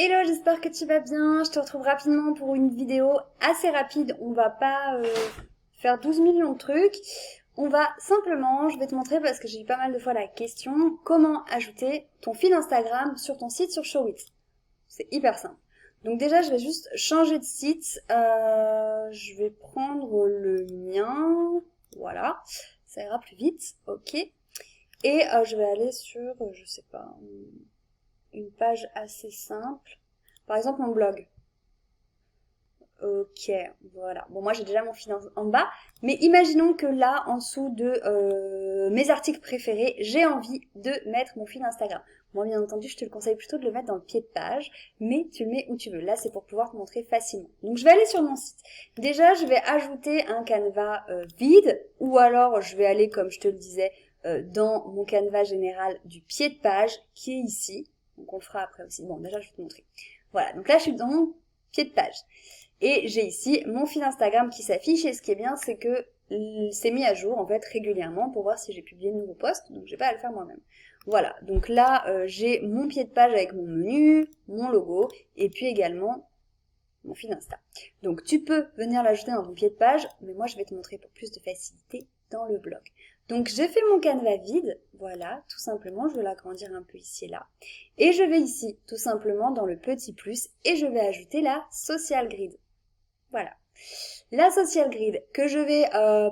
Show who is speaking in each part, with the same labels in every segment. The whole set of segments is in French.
Speaker 1: Hello, j'espère que tu vas bien. Je te retrouve rapidement pour une vidéo assez rapide. On va pas faire 12 millions de trucs. On va simplement, je vais te montrer parce que j'ai eu pas mal de fois la question, comment ajouter ton fil Instagram sur ton site sur Showit. C'est hyper simple. Donc déjà, je vais juste changer de site. Je vais prendre le mien. Voilà, ça ira plus vite. Ok. Et je vais aller sur, je sais pas, une page assez simple. Par exemple, mon blog. Ok, voilà. Bon, moi j'ai déjà mon fil en bas, mais imaginons que là, en dessous de mes articles préférés, j'ai envie de mettre mon fil Instagram. Moi, bien entendu, je te le conseille plutôt de le mettre dans le pied de page, mais tu le mets où tu veux. Là, c'est pour pouvoir te montrer facilement. Donc, je vais aller sur mon site. Déjà, je vais ajouter un canevas vide, ou alors je vais aller, comme je te le disais, dans mon canevas général du pied de page, qui est ici. Donc, on le fera après aussi. Bon, déjà, je vais te montrer. Voilà, donc là, je suis dans mon pied de page. Et j'ai ici mon fil Instagram qui s'affiche et ce qui est bien c'est que c'est mis à jour en fait régulièrement pour voir si j'ai publié de nouveaux posts, donc j'ai pas à le faire moi-même. Voilà, donc là j'ai mon pied de page avec mon menu, mon logo et puis également mon fil Insta. Donc tu peux venir l'ajouter dans ton pied de page, mais moi je vais te montrer pour plus de facilité dans le blog. Donc j'ai fait mon canevas vide, voilà, tout simplement, je vais l'agrandir un peu ici et là. Et je vais ici, tout simplement, dans le petit plus, et je vais ajouter la social grid. Voilà. La social grid que je vais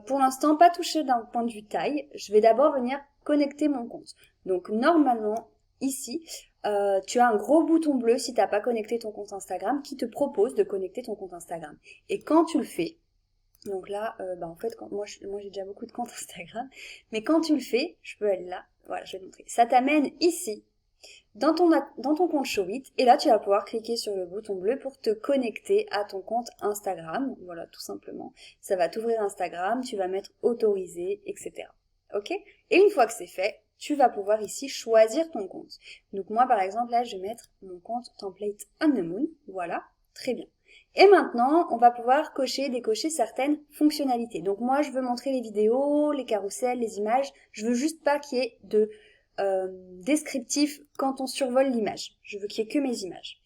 Speaker 1: pour l'instant pas toucher d'un point de vue taille. Je vais d'abord venir connecter mon compte. Donc normalement ici tu as un gros bouton bleu si tu n'as pas connecté ton compte Instagram qui te propose de connecter ton compte Instagram. Et quand tu le fais, donc là en fait moi j'ai déjà beaucoup de comptes Instagram, mais quand tu le fais, je peux aller là, voilà je vais te montrer. Ça t'amène ici dans ton compte Showit et là tu vas pouvoir cliquer sur le bouton bleu pour te connecter à ton compte Instagram, voilà tout simplement. Ça va t'ouvrir Instagram, tu vas mettre autorisé, etc. Ok? Et une fois que c'est fait, tu vas pouvoir ici choisir ton compte. Donc moi par exemple là je vais mettre mon compte template on the moon, voilà, très bien. Et maintenant, on va pouvoir décocher certaines fonctionnalités. Donc moi, je veux montrer les vidéos, les carousels, les images. Je veux juste pas qu'il y ait de descriptif quand on survole l'image. Je veux qu'il n'y ait que mes images.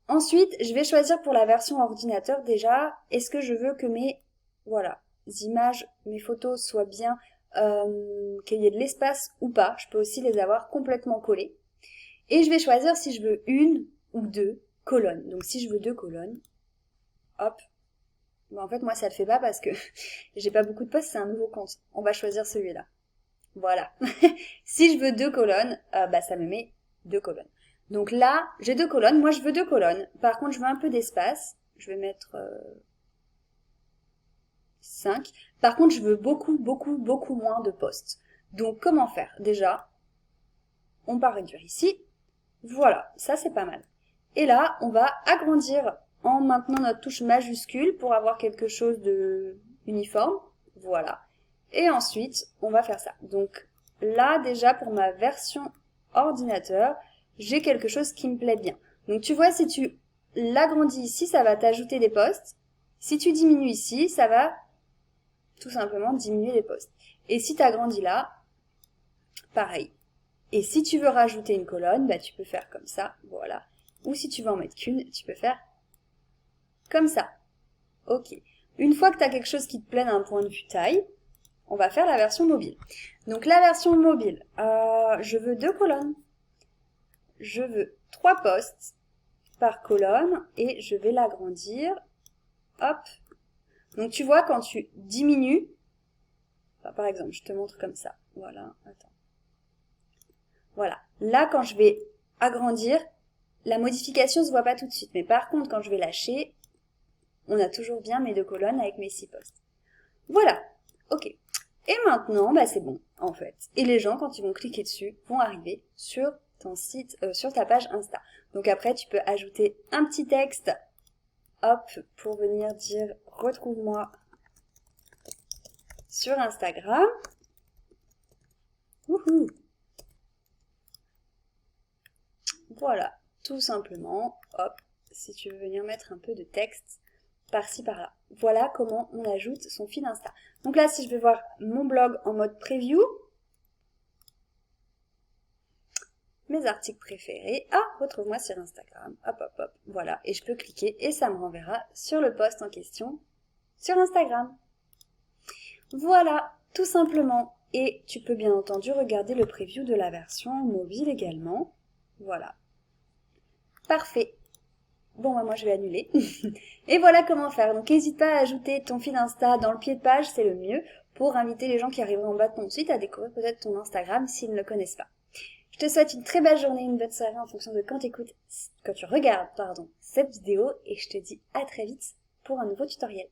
Speaker 1: Ensuite, je vais choisir pour la version ordinateur déjà, est-ce que je veux que mes voilà, images, mes photos soient bien, qu'il y ait de l'espace ou pas. Je peux aussi les avoir complètement collées. Et je vais choisir si je veux une ou deux colonnes. Donc si je veux deux colonnes, hop. Bon, en fait, moi, ça le fait pas parce que j'ai pas beaucoup de posts, c'est un nouveau compte. On va choisir celui-là. Voilà. Si je veux deux colonnes, ça me met deux colonnes. Donc là, j'ai deux colonnes. Moi, je veux deux colonnes. Par contre, je veux un peu d'espace. Je vais mettre 5. Par contre, je veux beaucoup moins de postes. Donc, comment faire? Déjà, on va réduire ici. Voilà, ça c'est pas mal. Et là, on va agrandir en maintenant notre touche majuscule pour avoir quelque chose de uniforme. Voilà. Et ensuite, on va faire ça. Donc là, déjà, pour ma version ordinateur, j'ai quelque chose qui me plaît bien. Donc tu vois, si tu l'agrandis ici, ça va t'ajouter des postes. Si tu diminues ici, ça va tout simplement diminuer les postes. Et si tu agrandis là, pareil. Et si tu veux rajouter une colonne, tu peux faire comme ça, voilà. Ou si tu veux en mettre qu'une, tu peux faire comme ça. Ok. Une fois que tu as quelque chose qui te plaît d'un point de vue taille, on va faire la version mobile. Donc la version mobile, je veux deux colonnes. Je veux trois postes par colonne et je vais l'agrandir. Hop. Donc tu vois, quand tu diminues, par exemple, je te montre comme ça. Voilà, attends. Voilà. Là, quand je vais agrandir, la modification se voit pas tout de suite. Mais par contre, quand je vais lâcher, on a toujours bien mes deux colonnes avec mes 6 postes. Voilà. Ok. Et maintenant, c'est bon, en fait. Et les gens, quand ils vont cliquer dessus, vont arriver sur ton site, sur ta page Insta. Donc après, tu peux ajouter un petit texte, hop, pour venir dire retrouve-moi sur Instagram. Wouhou. Voilà, tout simplement, hop, si tu veux venir mettre un peu de texte par-ci par-là. Voilà comment on ajoute son fil Insta. Donc là, si je vais voir mon blog en mode preview, mes articles préférés. Ah, retrouve-moi sur Instagram. Hop, hop, hop. Voilà. Et je peux cliquer et ça me renverra sur le post en question sur Instagram. Voilà, tout simplement. Et tu peux bien entendu regarder le preview de la version mobile également. Voilà. Parfait. Bon, bah, moi je vais annuler. Et voilà comment faire. Donc n'hésite pas à ajouter ton feed Insta dans le pied de page, c'est le mieux, pour inviter les gens qui arriveront en bas de ton site à découvrir peut-être ton Instagram s'ils ne le connaissent pas. Je te souhaite une très belle journée, une bonne soirée en fonction de quand tu regardes, cette vidéo, et je te dis à très vite pour un nouveau tutoriel.